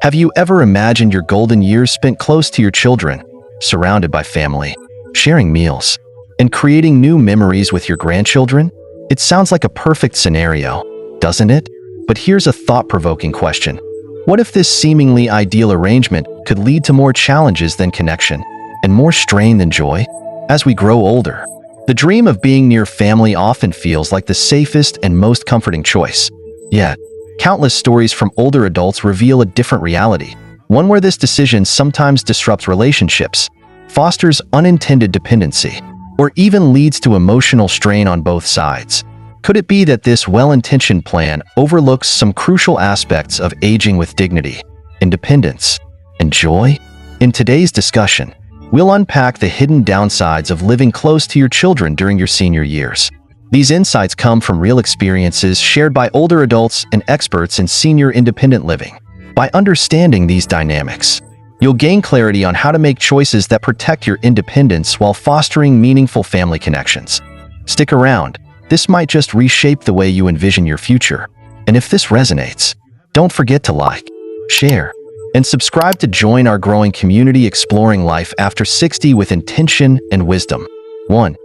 Have you ever imagined your golden years spent close to your children, surrounded by family, sharing meals, and creating new memories with your grandchildren? It sounds like a perfect scenario, doesn't it? But here's a thought-provoking question. What if this seemingly ideal arrangement could lead to more challenges than connection, and more strain than joy? As we grow older, the dream of being near family often feels like the safest and most comforting choice. Yet, countless stories from older adults reveal a different reality, one where this decision sometimes disrupts relationships, fosters unintended dependency, or even leads to emotional strain on both sides. Could it be that this well-intentioned plan overlooks some crucial aspects of aging with dignity, independence, and joy? In today's discussion, we'll unpack the hidden downsides of living close to your children during your senior years. These insights come from real experiences shared by older adults and experts in senior independent living. By understanding these dynamics, you'll gain clarity on how to make choices that protect your independence while fostering meaningful family connections. Stick around. This might just reshape the way you envision your future. And if this resonates, don't forget to like, share, and subscribe to join our growing community exploring life after 60 with intention and wisdom. 1.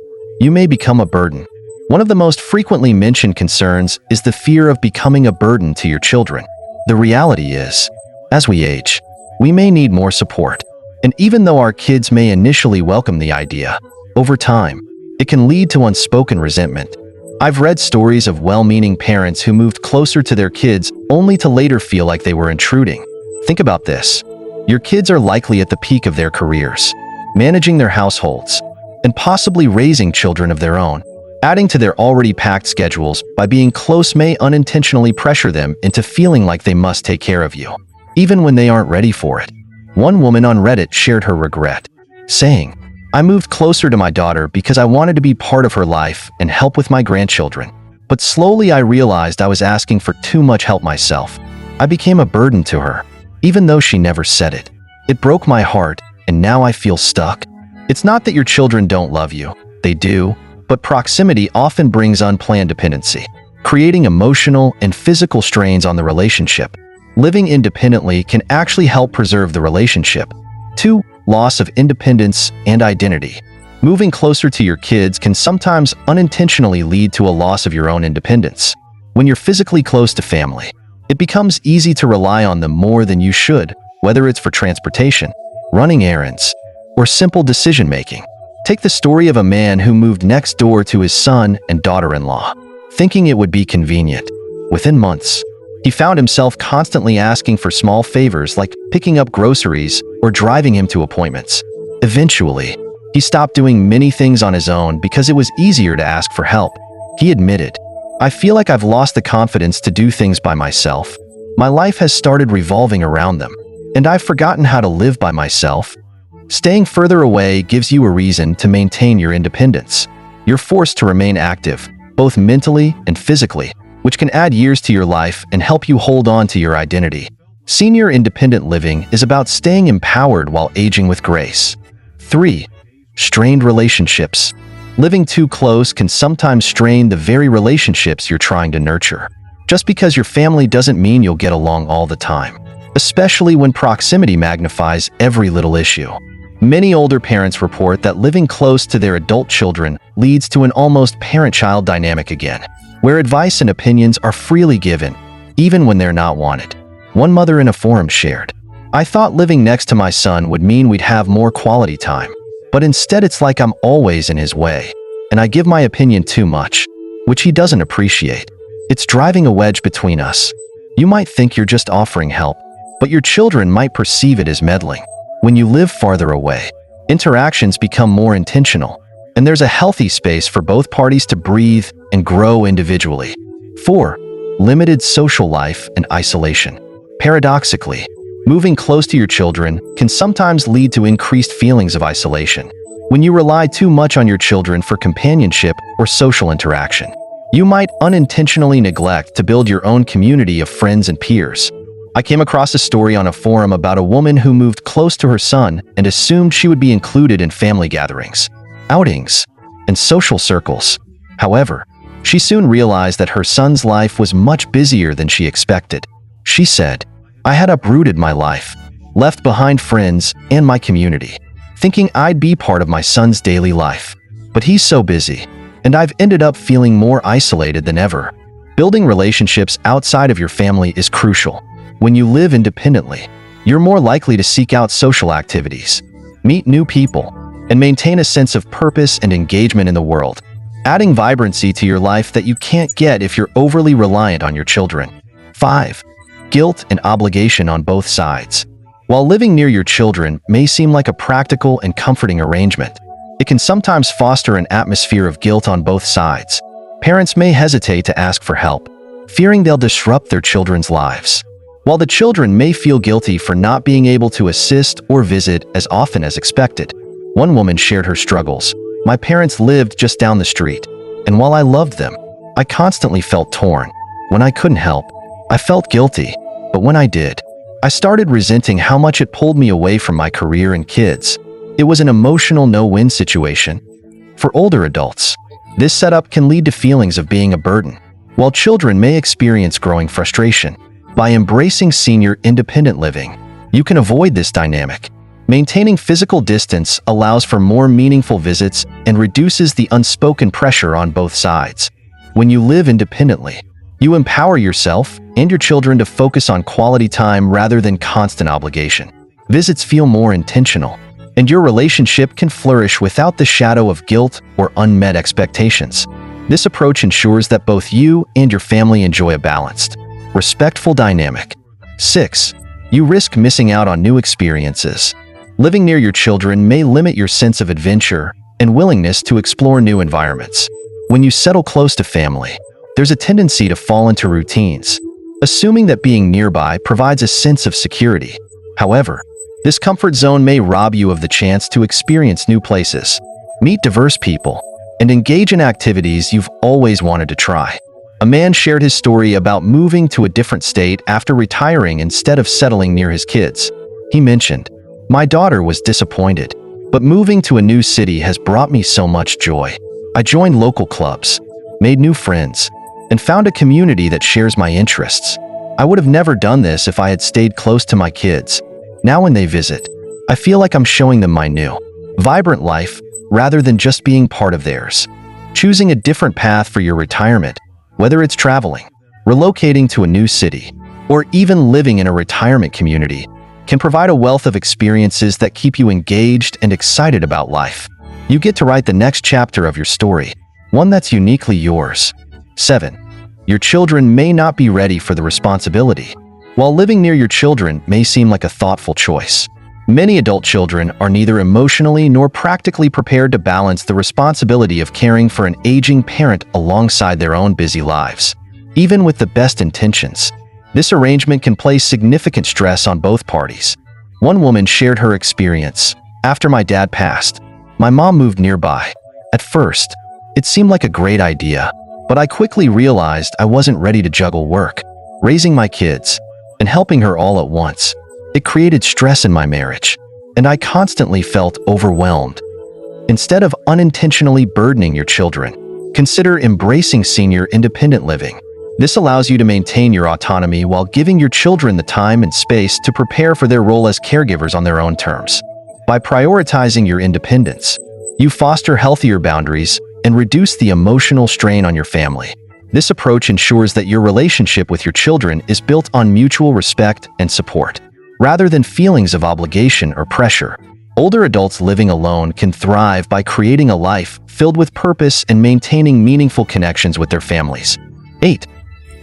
You may become a burden. One of the most frequently mentioned concerns is the fear of becoming a burden to your children. The reality is, as we age, we may need more support. And even though our kids may initially welcome the idea, over time, it can lead to unspoken resentment. I've read stories of well-meaning parents who moved closer to their kids only to later feel like they were intruding. Think about this. Your kids are likely at the peak of their careers, managing their households, and possibly raising children of their own. Adding to their already packed schedules by being close may unintentionally pressure them into feeling like they must take care of you, even when they aren't ready for it. One woman on Reddit shared her regret, saying, "I moved closer to my daughter because I wanted to be part of her life and help with my grandchildren. But slowly I realized I was asking for too much help myself. I became a burden to her, even though she never said it. It broke my heart, and now I feel stuck." It's not that your children don't love you. They do. But proximity often brings unplanned dependency, creating emotional and physical strains on the relationship. Living independently can actually help preserve the relationship. 2. Loss of independence and identity. Moving closer to your kids can sometimes unintentionally lead to a loss of your own independence. When you're physically close to family, it becomes easy to rely on them more than you should, whether it's for transportation, running errands, or simple decision-making. Take the story of a man who moved next door to his son and daughter-in-law, thinking it would be convenient. Within months, he found himself constantly asking for small favors like picking up groceries or driving him to appointments. Eventually, he stopped doing many things on his own because it was easier to ask for help. He admitted, "I feel like I've lost the confidence to do things by myself. My life has started revolving around them, and I've forgotten how to live by myself." Staying further away gives you a reason to maintain your independence. You're forced to remain active, both mentally and physically, which can add years to your life and help you hold on to your identity. Senior independent living is about staying empowered while aging with grace. 3. Strained relationships. Living too close can sometimes strain the very relationships you're trying to nurture. Just because your family doesn't mean you'll get along all the time, especially when proximity magnifies every little issue. Many older parents report that living close to their adult children leads to an almost parent-child dynamic again, where advice and opinions are freely given, even when they're not wanted. One mother in a forum shared, "I thought living next to my son would mean we'd have more quality time, but instead it's like I'm always in his way, and I give my opinion too much, which he doesn't appreciate. It's driving a wedge between us. You might think you're just offering help, but your children might perceive it as meddling." When you live farther away, interactions become more intentional, and there's a healthy space for both parties to breathe and grow individually. 4. Limited social life and isolation. Paradoxically, moving close to your children can sometimes lead to increased feelings of isolation. When you rely too much on your children for companionship or social interaction, you might unintentionally neglect to build your own community of friends and peers. I came across a story on a forum about a woman who moved close to her son and assumed she would be included in family gatherings, outings, and social circles. However, she soon realized that her son's life was much busier than she expected. She said, I had uprooted my life, left behind friends and my community, thinking I'd be part of my son's daily life. But he's so busy, and I've ended up feeling more isolated than ever. Building relationships outside of your family is crucial. When you live independently, you're more likely to seek out social activities, meet new people, and maintain a sense of purpose and engagement in the world, adding vibrancy to your life that you can't get if you're overly reliant on your children. 5. Guilt and obligation on both sides. While living near your children may seem like a practical and comforting arrangement, it can sometimes foster an atmosphere of guilt on both sides. Parents may hesitate to ask for help, fearing they'll disrupt their children's lives. While the children may feel guilty for not being able to assist or visit as often as expected. One woman shared her struggles. My parents lived just down the street, and while I loved them, I constantly felt torn. When I couldn't help, I felt guilty, but when I did, I started resenting how much it pulled me away from my career and kids. It was an emotional no-win situation. For older adults, this setup can lead to feelings of being a burden, while children may experience growing frustration. By embracing senior independent living, you can avoid this dynamic. Maintaining physical distance allows for more meaningful visits and reduces the unspoken pressure on both sides. When you live independently, you empower yourself and your children to focus on quality time rather than constant obligation. Visits feel more intentional, and your relationship can flourish without the shadow of guilt or unmet expectations. This approach ensures that both you and your family enjoy a balanced, respectful dynamic. 6. You risk missing out on new experiences. Living near your children may limit your sense of adventure and willingness to explore new environments. When you settle close to family, there's a tendency to fall into routines, assuming that being nearby provides a sense of security. However, this comfort zone may rob you of the chance to experience new places, meet diverse people, and engage in activities you've always wanted to try. A man shared his story about moving to a different state after retiring instead of settling near his kids. He mentioned, "My daughter was disappointed, but moving to a new city has brought me so much joy. I joined local clubs, made new friends, and found a community that shares my interests. I would have never done this if I had stayed close to my kids. Now when they visit, I feel like I'm showing them my new, vibrant life rather than just being part of theirs." Choosing a different path for your retirement, whether it's traveling, relocating to a new city, or even living in a retirement community, can provide a wealth of experiences that keep you engaged and excited about life. You get to write the next chapter of your story, one that's uniquely yours. 7. Your children may not be ready for the responsibility. While living near your children may seem like a thoughtful choice, many adult children are neither emotionally nor practically prepared to balance the responsibility of caring for an aging parent alongside their own busy lives. Even with the best intentions, this arrangement can place significant stress on both parties. One woman shared her experience. "After my dad passed, my mom moved nearby. At first, it seemed like a great idea, but I quickly realized I wasn't ready to juggle work, raising my kids, and helping her all at once. It created stress in my marriage, and I constantly felt overwhelmed." Instead of unintentionally burdening your children, consider embracing senior independent living. This allows you to maintain your autonomy while giving your children the time and space to prepare for their role as caregivers on their own terms. By prioritizing your independence, you foster healthier boundaries and reduce the emotional strain on your family. This approach ensures that your relationship with your children is built on mutual respect and support, rather than feelings of obligation or pressure. Older adults living alone can thrive by creating a life filled with purpose and maintaining meaningful connections with their families. 8.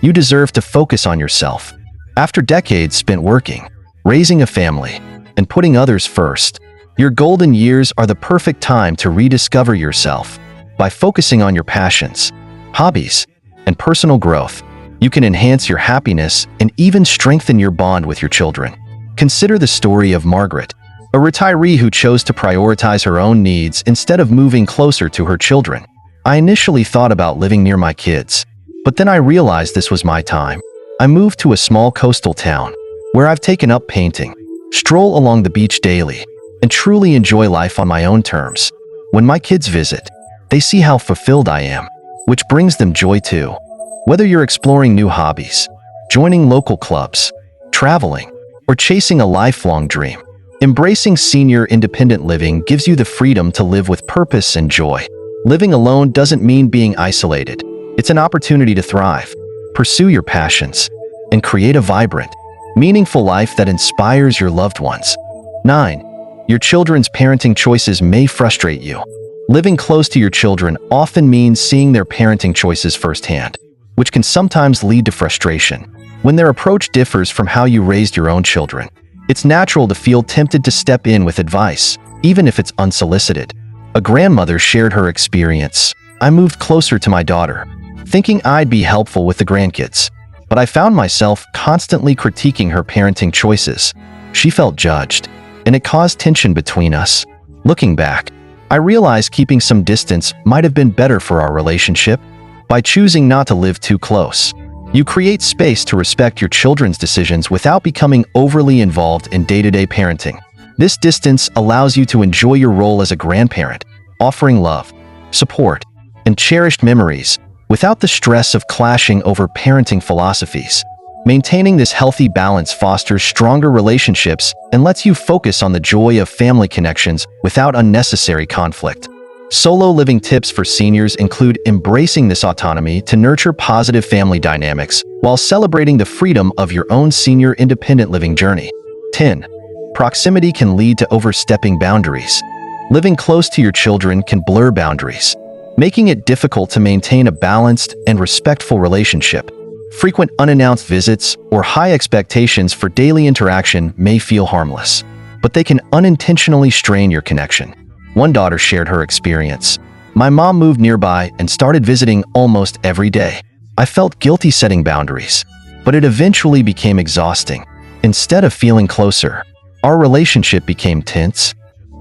You deserve to focus on yourself. After decades spent working, raising a family, and putting others first, your golden years are the perfect time to rediscover yourself. By focusing on your passions, hobbies, and personal growth, you can enhance your happiness and even strengthen your bond with your children. Consider the story of Margaret, a retiree who chose to prioritize her own needs instead of moving closer to her children. "I initially thought about living near my kids, but then I realized this was my time. I moved to a small coastal town, where I've taken up painting, stroll along the beach daily, and truly enjoy life on my own terms. When my kids visit, they see how fulfilled I am, which brings them joy too." Whether you're exploring new hobbies, joining local clubs, traveling, or chasing a lifelong dream. Embracing senior independent living gives you the freedom to live with purpose and joy. Living alone doesn't mean being isolated. It's an opportunity to thrive, pursue your passions, and create a vibrant, meaningful life that inspires your loved ones. 9. Your children's parenting choices may frustrate you. Living close to your children often means seeing their parenting choices firsthand, which can sometimes lead to frustration. When their approach differs from how you raised your own children, it's natural to feel tempted to step in with advice, even if it's unsolicited. A grandmother shared her experience. "I moved closer to my daughter, thinking I'd be helpful with the grandkids, but I found myself constantly critiquing her parenting choices. She felt judged, and it caused tension between us. Looking back, I realized keeping some distance might have been better for our relationship. By choosing not to live too close, you create space to respect your children's decisions without becoming overly involved in day-to-day parenting. This distance allows you to enjoy your role as a grandparent, offering love, support, and cherished memories without the stress of clashing over parenting philosophies. Maintaining this healthy balance fosters stronger relationships and lets you focus on the joy of family connections without unnecessary conflict. Solo living tips for seniors include embracing this autonomy to nurture positive family dynamics while celebrating the freedom of your own senior independent living journey. 10. Proximity can lead to overstepping boundaries. Living close to your children can blur boundaries, making it difficult to maintain a balanced and respectful relationship. Frequent unannounced visits or high expectations for daily interaction may feel harmless, but they can unintentionally strain your connection. One daughter shared her experience. "My mom moved nearby and started visiting almost every day. I felt guilty setting boundaries, but it eventually became exhausting. Instead of feeling closer, our relationship became tense."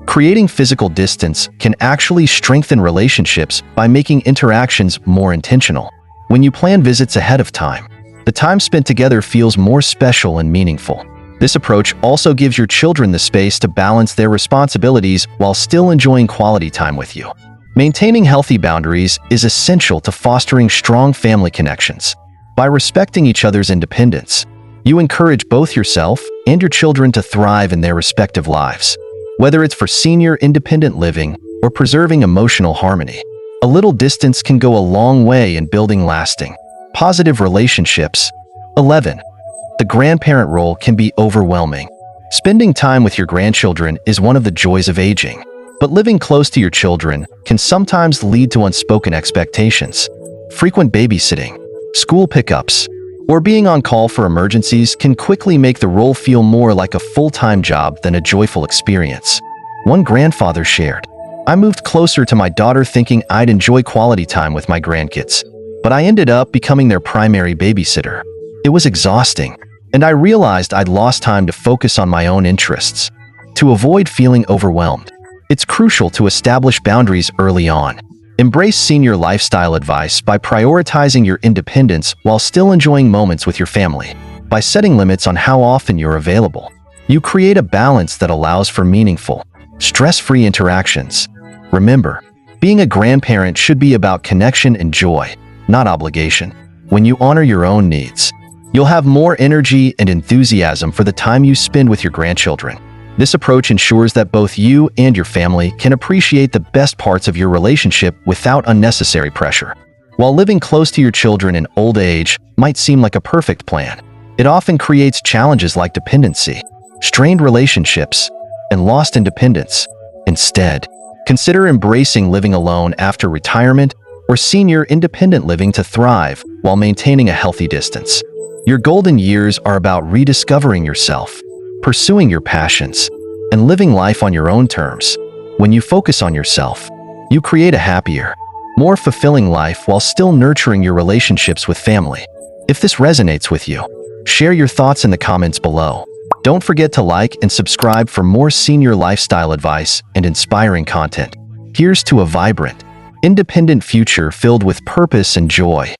Creating physical distance can actually strengthen relationships by making interactions more intentional. When you plan visits ahead of time, the time spent together feels more special and meaningful. This approach also gives your children the space to balance their responsibilities while still enjoying quality time with you. Maintaining healthy boundaries is essential to fostering strong family connections. By respecting each other's independence, you encourage both yourself and your children to thrive in their respective lives. Whether it's for senior independent living or preserving emotional harmony, a little distance can go a long way in building lasting, positive relationships. 11. The grandparent role can be overwhelming. Spending time with your grandchildren is one of the joys of aging, but living close to your children can sometimes lead to unspoken expectations. Frequent babysitting, school pickups, or being on call for emergencies can quickly make the role feel more like a full-time job than a joyful experience. One grandfather shared, "I moved closer to my daughter thinking I'd enjoy quality time with my grandkids, but I ended up becoming their primary babysitter. It was exhausting, and I realized I'd lost time to focus on my own interests." To avoid feeling overwhelmed, it's crucial to establish boundaries early on. Embrace senior lifestyle advice by prioritizing your independence while still enjoying moments with your family. By setting limits on how often you're available, you create a balance that allows for meaningful, stress-free interactions. Remember, being a grandparent should be about connection and joy, not obligation. When you honor your own needs, you'll have more energy and enthusiasm for the time you spend with your grandchildren. This approach ensures that both you and your family can appreciate the best parts of your relationship without unnecessary pressure. While living close to your children in old age might seem like a perfect plan, it often creates challenges like dependency, strained relationships, and lost independence. Instead, consider embracing living alone after retirement or senior independent living to thrive while maintaining a healthy distance. Your golden years are about rediscovering yourself, pursuing your passions, and living life on your own terms. When you focus on yourself, you create a happier, more fulfilling life while still nurturing your relationships with family. If this resonates with you, share your thoughts in the comments below. Don't forget to like and subscribe for more senior lifestyle advice and inspiring content. Here's to a vibrant, independent future filled with purpose and joy.